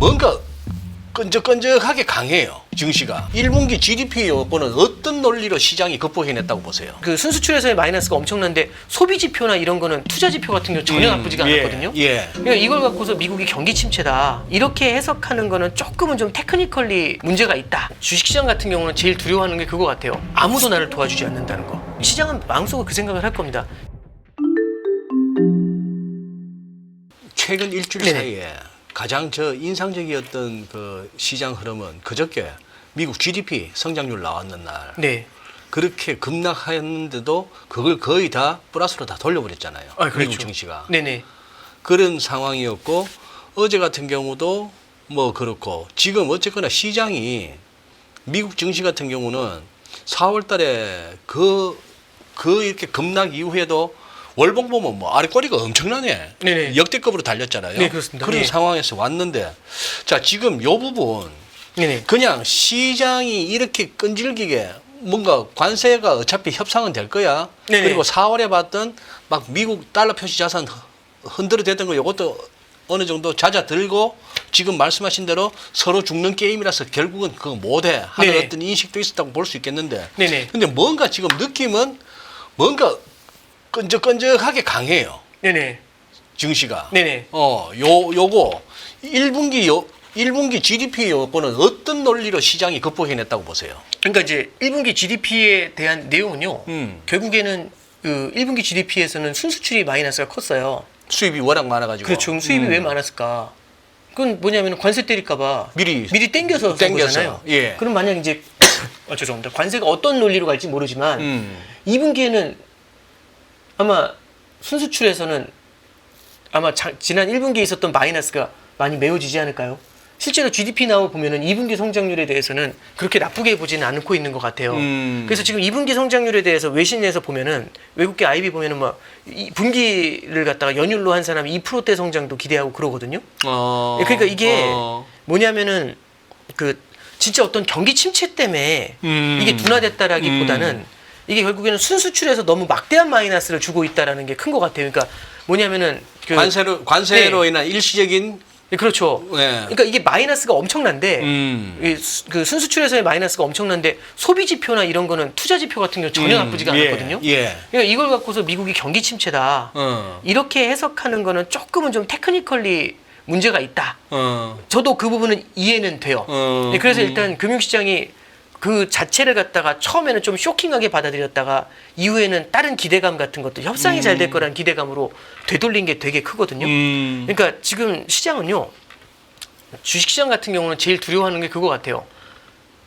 뭔가 끈적끈적하게 강해요. 증시가. 1분기 GDP 요거는 어떤 논리로 시장이 극복해냈다고 보세요? 그 순수출에서의 마이너스가 엄청난데 소비 지표나 이런 거는 투자 지표 같은 경우 전혀 나쁘지가 않았거든요. 예. 그러니까 이걸 갖고서 미국이 경기 침체다 이렇게 해석하는 거는 조금은 좀 테크니컬리 문제가 있다. 주식시장 같은 경우는 제일 두려워하는 게 그거 같아요. 아무도 나를 도와주지 않는다는 거. 시장은 마음속으로 그 생각을 할 겁니다. 최근 일주일 네네. 사이에 가장 인상적이었던 그 시장 흐름은 그저께 미국 GDP 성장률 나왔는 날 네. 그렇게 급락했는데도 그걸 거의 다 플러스로 다 돌려버렸잖아요. 그렇죠. 미국 증시가. 네네. 그런 상황이었고 어제 같은 경우도 뭐 그렇고 지금 어쨌거나 시장이 미국 증시 같은 경우는 4월 달에 그 이렇게 급락 이후에도 월봉 보면 뭐 아래꼬리가 엄청나네. 네네. 역대급으로 달렸잖아요. 네, 그렇습니다. 그런 네. 상황에서 왔는데 자 지금 요 부분 네네. 그냥 시장이 이렇게 끈질기게 뭔가 관세가 어차피 협상은 될 거야. 네네. 그리고 4월에 봤던 막 미국 달러 표시 자산 흔들어대던 거 이것도 어느 정도 잦아들고 지금 말씀하신 대로 서로 죽는 게임이라서 결국은 그거 못해 하는 네네. 어떤 인식도 있었다고 볼 수 있겠는데 네네. 근데 뭔가 지금 느낌은 뭔가 끈적끈적하게 강해요. 네네. 증시가. 네네. 요거 1분기 GDP 요거는 어떤 논리로 시장이 극복해냈다고 보세요? 그러니까 이제 1분기 GDP에 대한 내용은요. 음. 결국에는 그 1분기 GDP에서는 순수출이 마이너스가 컸어요. 수입이 워낙 많아가지고. 그렇죠. 수입이 왜 많았을까? 그건 뭐냐면 관세 때릴까봐 미리 땡겨서 산 거잖아요. 예. 그럼 만약 이제 죄송합니다. 관세가 어떤 논리로 갈지 모르지만 2분기에는 아마 순수출에서는 아마 지난 1분기에 있었던 마이너스가 많이 메워지지 않을까요? 실제로 GDP 나와 보면은 2분기 성장률에 대해서는 그렇게 나쁘게 보지는 않고 있는 것 같아요. 그래서 지금 2분기 성장률에 대해서 외신에서 보면은 외국계 IB 보면은 뭐 분기를 갖다가 연율로 한 사람이 2%대 성장도 기대하고 그러거든요. 그러니까 이게 뭐냐면은 그 진짜 어떤 경기 침체 때문에 이게 둔화됐다라기보다는 이게 결국에는 순수출에서 너무 막대한 마이너스를 주고 있다라는 게 큰 것 같아요. 그러니까 뭐냐면은 그 관세로 인한 일시적인 그렇죠. 네. 그러니까 이게 마이너스가 엄청난데 그 순수출에서의 마이너스가 엄청난데 소비 지표나 이런 거는 투자 지표 같은 경우 전혀 나쁘지가 않았거든요. 예. 그러니까 이걸 갖고서 미국이 경기 침체다 이렇게 해석하는 거는 조금은 좀 테크니컬리 문제가 있다. 저도 그 부분은 이해는 돼요. 네, 그래서 일단 금융시장이 그 자체를 갖다가 처음에는 좀 쇼킹하게 받아들였다가 이후에는 다른 기대감 같은 것도 협상이 잘 될 거라는 기대감으로 되돌린 게 되게 크거든요. 그러니까 지금 시장은요. 주식시장 같은 경우는 제일 두려워하는 게 그거 같아요.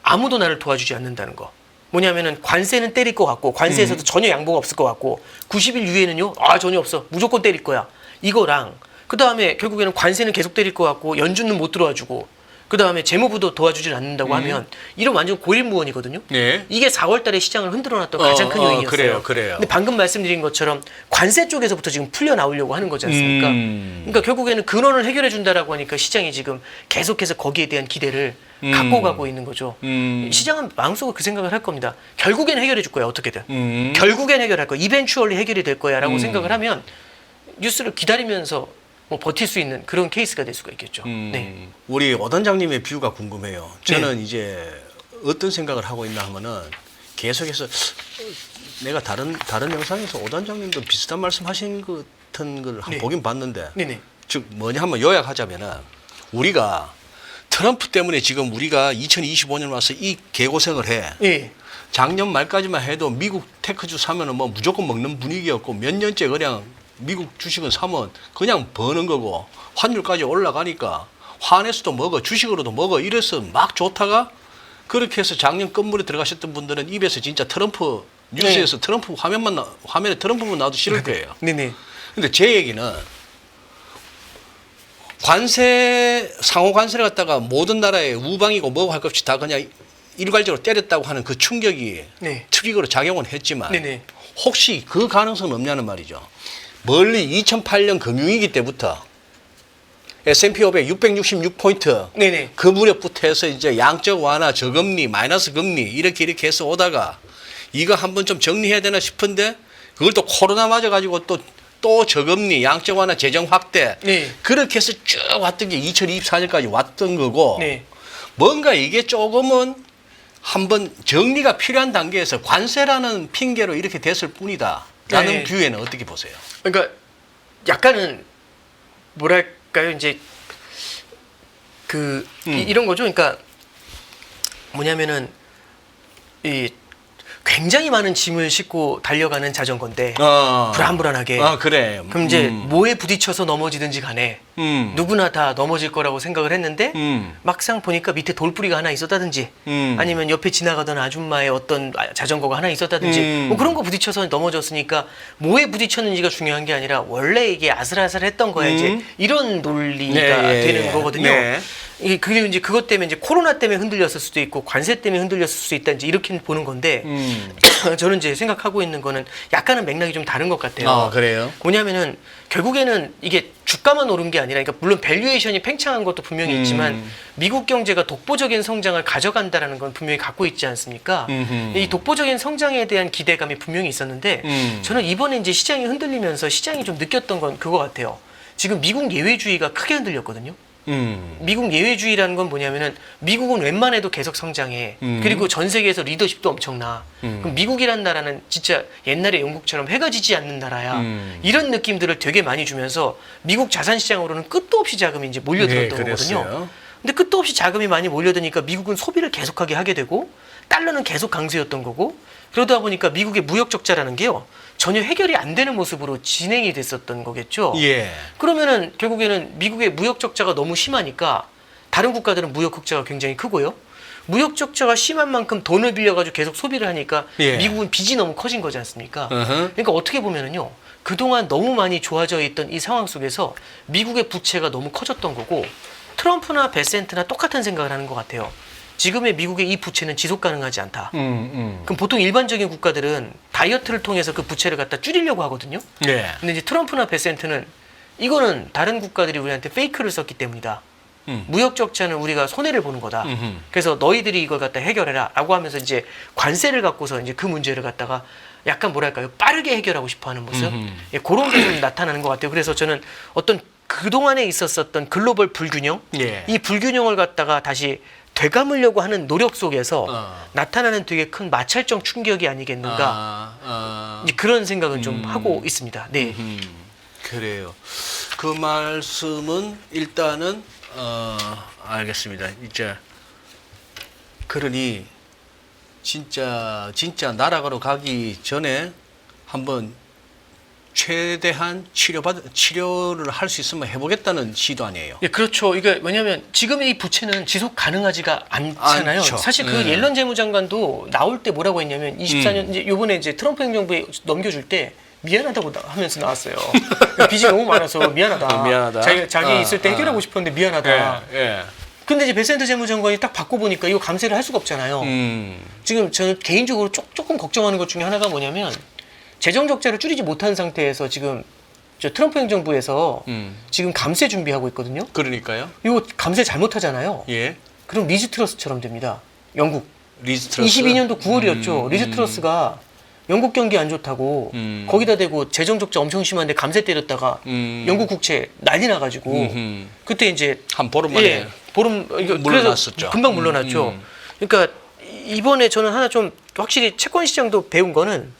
아무도 나를 도와주지 않는다는 거. 뭐냐면은 관세는 때릴 것 같고 관세에서도 전혀 양보가 없을 것 같고 90일 이후에는요. 전혀 없어. 무조건 때릴 거야. 이거랑 그다음에 결국에는 관세는 계속 때릴 것 같고 연준은 못 들어와주고 그 다음에 재무부도 도와주질 않는다고 하면 이런 완전 고립무원이거든요. 네. 이게 4월 달에 시장을 흔들어 놨던 가장 큰 요인이었어요. 그래요. 근데 방금 말씀드린 것처럼 관세 쪽에서부터 지금 풀려 나오려고 하는 거지 않습니까? 그러니까 결국에는 근원을 해결해 준다라고 하니까 시장이 지금 계속해서 거기에 대한 기대를 갖고 가고 있는 거죠. 시장은 마음속으로 그 생각을 할 겁니다. 결국엔 해결해 줄 거야, 어떻게든. 결국엔 해결할 거야. 이벤추얼리 해결이 될 거야라고 생각을 하면 뉴스를 기다리면서 뭐 버틸 수 있는 그런 케이스가 될 수가 있겠죠. 네. 우리 오 단장님의 뷰가 궁금해요. 저는 이제 어떤 생각을 하고 있나 하면은 계속해서 내가 다른 영상에서 오 단장님도 비슷한 말씀하신 것 같은 걸 한번 보긴 봤는데 네네. 즉 뭐냐 한번 요약하자면은 우리가 트럼프 때문에 지금 우리가 2025년 와서 이 개고생을 해. 예. 작년 말까지만 해도 미국 테크주 사면은 뭐 무조건 먹는 분위기였고 몇 년째 그냥 미국 주식은 사면 그냥 버는 거고 환율까지 올라가니까 환에서도 먹어 주식으로도 먹어 이래서 막 좋다가 그렇게 해서 작년 끝물에 들어가셨던 분들은 입에서 진짜 트럼프 뉴스에서 트럼프 화면에 트럼프만 나와도 싫을 거예요. 네네. 근데 제 얘기는 상호 관세를 갖다가 모든 나라에 우방이고 뭐고 할 것 없이 다 그냥 일괄적으로 때렸다고 하는 그 충격이 트리거로 작용은 했지만 혹시 그 가능성은 없냐는 말이죠. 멀리 2008년 금융위기 때부터 S&P 500 666포인트 그 무렵부터 해서 이제 양적 완화, 저금리, 마이너스 금리 이렇게 해서 오다가 이거 한번 좀 정리해야 되나 싶은데 그걸 또 코로나 맞아가지고 또 또 저금리, 양적 완화, 재정 확대 네. 그렇게 해서 쭉 왔던 게 2024년까지 왔던 거고 네. 뭔가 이게 조금은 한번 정리가 필요한 단계에서 관세라는 핑계로 이렇게 됐을 뿐이다. 라는 네. 뷰에는 어떻게 보세요? 그러니까 약간은 뭐랄까요, 이제 이런 거죠. 그러니까 뭐냐면은 이 굉장히 많은 짐을 싣고 달려가는 자전거인데 불안불안하게. 그래. 그럼 이제 뭐에 부딪혀서 넘어지든지 간에 누구나 다 넘어질 거라고 생각을 했는데 막상 보니까 밑에 돌뿌리가 하나 있었다든지 아니면 옆에 지나가던 아줌마의 어떤 자전거가 하나 있었다든지 뭐 그런 거 부딪혀서 넘어졌으니까 뭐에 부딪혔는지가 중요한 게 아니라 원래 이게 아슬아슬했던 거야 이제 이런 논리가 되는 거거든요. 네. 그리고 이제 그것 때문에 이제 코로나 때문에 흔들렸을 수도 있고 관세 때문에 흔들렸을 수도 있다 이제 이렇게 보는 건데 저는 이제 생각하고 있는 거는 약간은 맥락이 좀 다른 것 같아요. 그래요? 뭐냐면은 결국에는 이게 주가만 오른 게 아니라, 그러니까 물론 밸류에이션이 팽창한 것도 분명히 있지만 미국 경제가 독보적인 성장을 가져간다라는 건 분명히 갖고 있지 않습니까? 이 독보적인 성장에 대한 기대감이 분명히 있었는데 저는 이번에 이제 시장이 흔들리면서 시장이 좀 느꼈던 건 그거 같아요. 지금 미국 예외주의가 크게 흔들렸거든요. 미국 예외주의라는 건 뭐냐면은 미국은 웬만해도 계속 성장해. 그리고 전 세계에서 리더십도 엄청나. 그럼 미국이란 나라는 진짜 옛날에 영국처럼 해가 지지 않는 나라야. 이런 느낌들을 되게 많이 주면서 미국 자산시장으로는 끝도 없이 자금이 이제 몰려들었던 거거든요. 근데 끝도 없이 자금이 많이 몰려드니까 미국은 소비를 계속하게 하게 되고 달러는 계속 강세였던 거고 그러다 보니까 미국의 무역 적자라는 게요. 전혀 해결이 안 되는 모습으로 진행이 됐었던 거겠죠. 예. 그러면은 결국에는 미국의 무역 적자가 너무 심하니까 다른 국가들은 무역 흑자가 굉장히 크고요. 무역 적자가 심한 만큼 돈을 빌려가지고 계속 소비를 하니까 미국은 빚이 너무 커진 거지 않습니까? 그러니까 어떻게 보면은요. 그동안 너무 많이 좋아져 있던 이 상황 속에서 미국의 부채가 너무 커졌던 거고 트럼프나 베센트나 똑같은 생각을 하는 것 같아요. 지금의 미국의 이 부채는 지속 가능하지 않다. 그럼 보통 일반적인 국가들은 다이어트를 통해서 그 부채를 갖다 줄이려고 하거든요. 네. 근데 이제 트럼프나 베센트는 이거는 다른 국가들이 우리한테 페이크를 썼기 때문이다. 무역 적자는 우리가 손해를 보는 거다. 그래서 너희들이 이걸 갖다 해결해라라고 하면서 이제 관세를 갖고서 이제 그 문제를 갖다가 약간 뭐랄까요 빠르게 해결하고 싶어하는 모습 예, 그런 게 좀 나타나는 것 같아요. 그래서 저는 어떤 그 동안에 있었었던 글로벌 불균형, 이 불균형을 갖다가 다시 되감으려고 하는 노력 속에서 나타나는 되게 큰 마찰적 충격이 아니겠는가 이제 그런 생각은 좀 하고 있습니다. 네. 그래요. 그 말씀은 일단은 알겠습니다. 이제 그러니 진짜 나락으로 가기 전에 한번 최대한 치료를 할 수 있으면 해보겠다는 시도 아니에요. 예, 그렇죠. 이게 왜냐하면 지금의 이 부채는 지속 가능하지가 않잖아요. 않죠. 사실 그 옐런 재무장관도 나올 때 뭐라고 했냐면 24년 이제 요번에 이제 트럼프 행정부에 넘겨줄 때 미안하다고 하면서 나왔어요. 빚이 너무 많아서 미안하다. 자기 있을 때 해결하고 싶었는데 미안하다. 근데 이제 베센트 재무장관이 딱 바꿔보니까 이거 감세를 할 수가 없잖아요. 지금 저는 개인적으로 조금 걱정하는 것 중에 하나가 뭐냐면 재정 적자를 줄이지 못한 상태에서 지금 저 트럼프 행정부에서 지금 감세 준비하고 있거든요. 그러니까요. 이거 감세 잘못하잖아요. 예. 그럼 리즈 트러스처럼 됩니다. 영국. 리즈 트러스. 22년도 9월이었죠. 리즈 트러스가 영국 경기 안 좋다고 거기다 대고 재정 적자 엄청 심한데 감세 때렸다가 영국 국채 난리 나가지고 그때 이제 한 보름 만에 보름 물러났었죠. 금방 물러났죠. 그러니까 이번에 저는 하나 좀 확실히 채권 시장도 배운 거는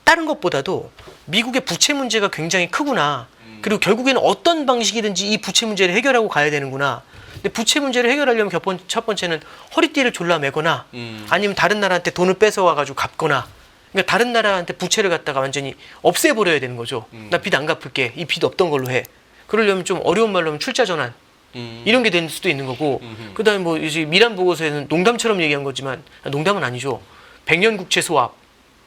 다른 것보다도 미국의 부채 문제가 굉장히 크구나. 그리고 결국에는 어떤 방식이든지 이 부채 문제를 해결하고 가야 되는구나. 근데 부채 문제를 해결하려면 첫 번째는 허리띠를 졸라매거나 아니면 다른 나라한테 돈을 뺏어와가지고 갚거나 그러니까 다른 나라한테 부채를 갖다가 완전히 없애버려야 되는 거죠. 나 빚 안 갚을게. 이 빚 없던 걸로 해. 그러려면 좀 어려운 말로 하면 출자 전환. 이런 게 될 수도 있는 거고 그다음에 뭐 이제 미란 보고서에는 농담처럼 얘기한 거지만 농담은 아니죠. 100년 국채 소압.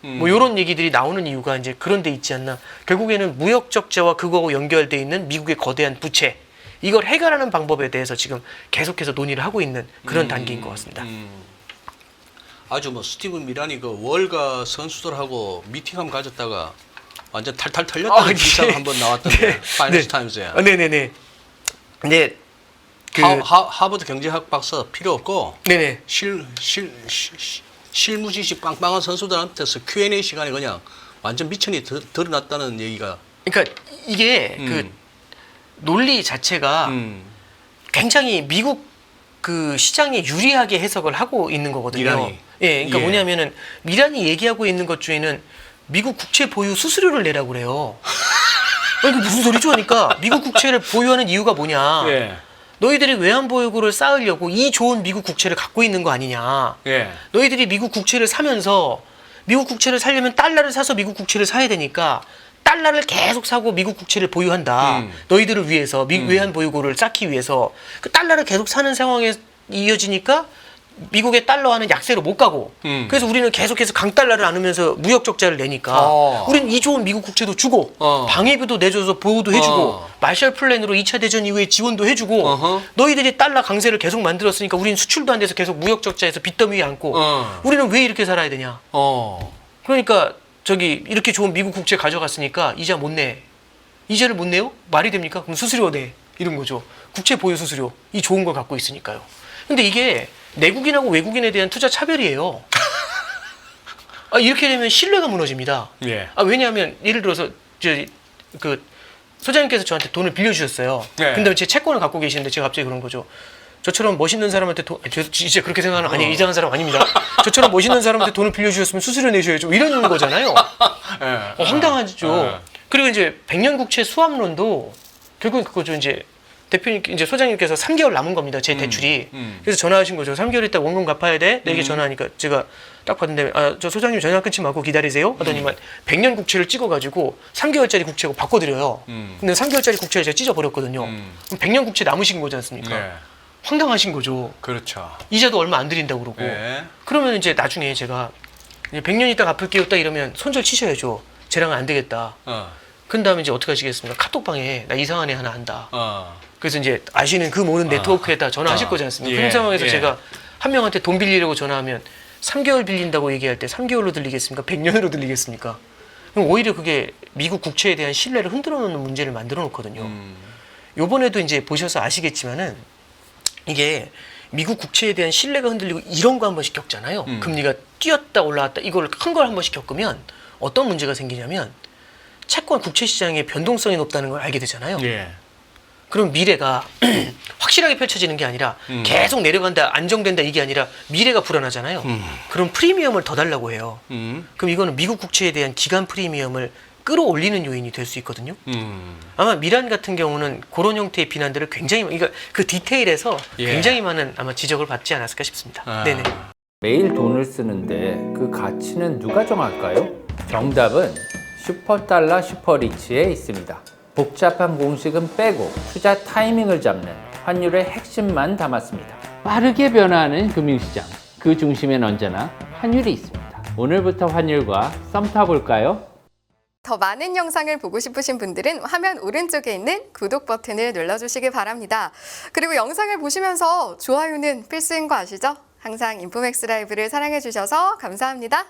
뭐 이런 얘기들이 나오는 이유가 이제 그런 데 있지 않나. 결국에는 무역 적자와 그거하고 연결돼 있는 미국의 거대한 부채. 이걸 해결하는 방법에 대해서 지금 계속해서 논의를 하고 있는 그런 단계인 것 같습니다. 아주 뭐 스티븐 미란이 그 월가 선수들하고 미팅 한번 가졌다가 완전 탈탈 털렸다는 기사가 한번 나왔던데 파이낸스 타임즈에. 네네네. 네. 하버드 경제학 박사 필요 없고 네네. 실무 지식 빵빵한 선수들한테서 Q&A 시간에 그냥 완전 미천이 드러났다는 얘기가 그러니까 이게 그 논리 자체가 굉장히 미국 그 시장에 유리하게 해석을 하고 있는 거거든요. 미란이. 예, 그러니까 예. 뭐냐면은 미란이 얘기하고 있는 것 중에는 미국 국채 보유 수수료를 내라고 그래요. 이게 무슨 소리죠? 하니까 미국 국채를 보유하는 이유가 뭐냐? 예. 너희들이 외환 보유고를 쌓으려고 이 좋은 미국 국채를 갖고 있는 거 아니냐? 예. 너희들이 미국 국채를 사면서 미국 국채를 사려면 달러를 사서 미국 국채를 사야 되니까 달러를 계속 사고 미국 국채를 보유한다. 너희들을 위해서 외환 보유고를 쌓기 위해서 그 달러를 계속 사는 상황에 이어지니까 미국의 달러와는 약세로 못 가고 그래서 우리는 계속해서 강달러를 안으면서 무역 적자를 내니까 우리는 이 좋은 미국 국채도 주고 방위비도 내줘서 보호도 해주고 마셜 플랜으로 2차 대전 이후에 지원도 해주고 너희들이 달러 강세를 계속 만들었으니까 우리는 수출도 안 돼서 계속 무역 적자에서 빚더미 안고 우리는 왜 이렇게 살아야 되냐. 그러니까 저기 이렇게 좋은 미국 국채 가져갔으니까 이자 못 내. 이자를 못 내요? 말이 됩니까? 그럼 수수료 내. 이런 거죠. 국채 보유 수수료. 이 좋은 걸 갖고 있으니까요. 근데 이게 내국인하고 외국인에 대한 투자 차별이에요. 이렇게 되면 신뢰가 무너집니다. 예. 왜냐하면 예를 들어서 그 소장님께서 저한테 돈을 빌려주셨어요. 네. 근데 제 채권을 갖고 계시는데 제가 갑자기 그런 거죠. 저처럼 멋있는 사람한테 진짜 그렇게 생각하는 아니 이상한 사람 아닙니다. 저처럼 멋있는 사람한테 돈을 빌려주셨으면 수수료 내셔야죠. 이런 거잖아요. 황당하죠. 그리고 이제 100년 국채 수합론도 결국은 그거죠. 이제 대표님, 이제 소장님께서 3개월 남은 겁니다. 제 대출이. 그래서 전화하신 거죠. 3개월 있다 원금 갚아야 돼. 내게 전화하니까 제가 딱 봤는데 저 소장님 전화 끊지 말고 기다리세요. 하더니만 100년 국채를 찍어가지고 3개월짜리 국채고 바꿔드려요. 근데 3개월짜리 국채를 제가 찢어버렸거든요. 그럼 100년 국채 남으신 거지 않습니까? 네. 황당하신 거죠. 그렇죠. 이자도 얼마 안 드린다고 그러고. 네. 그러면 이제 나중에 제가 100년 있다 갚을게요 딱 이러면 손절 치셔야죠. 쟤랑은 안 되겠다. 그 다음에 이제 어떻게 하시겠습니까? 카톡방에 나 이상한 애 하나 한다. 그래서 이제 아시는 그 모든 네트워크에다 전화하실 거지 않습니까? 그런 상황에서 제가 한 명한테 돈 빌리려고 전화하면 3개월 빌린다고 얘기할 때 3개월로 들리겠습니까? 100년으로 들리겠습니까? 그럼 오히려 그게 미국 국채에 대한 신뢰를 흔들어 놓는 문제를 만들어 놓거든요. 요번에도 이제 보셔서 아시겠지만은 이게 미국 국채에 대한 신뢰가 흔들리고 이런 거 한 번씩 겪잖아요. 금리가 뛰었다 올라왔다 이걸 큰 걸 한 번씩 겪으면 어떤 문제가 생기냐면 채권 국채 시장의 변동성이 높다는 걸 알게 되잖아요. 예. 그럼 미래가 확실하게 펼쳐지는 게 아니라 계속 내려간다, 안정된다 이게 아니라 미래가 불안하잖아요. 그럼 프리미엄을 더 달라고 해요. 그럼 이거는 미국 국채에 대한 기간 프리미엄을 끌어올리는 요인이 될 수 있거든요. 아마 미란 같은 경우는 그런 형태의 비난들을 굉장히 그러니까 그 디테일에서 굉장히 많은 아마 지적을 받지 않았을까 싶습니다. 네네. 매일 돈을 쓰는데 그 가치는 누가 정할까요? 정답은 슈퍼달러 슈퍼리치에 있습니다. 복잡한 공식은 빼고 투자 타이밍을 잡는 환율의 핵심만 담았습니다. 빠르게 변화하는 금융시장, 그 중심엔 언제나 환율이 있습니다. 오늘부터 환율과 썸 타볼까요? 더 많은 영상을 보고 싶으신 분들은 화면 오른쪽에 있는 구독 버튼을 눌러주시기 바랍니다. 그리고 영상을 보시면서 좋아요는 필수인 거 아시죠? 항상 인포맥스 라이브를 사랑해주셔서 감사합니다.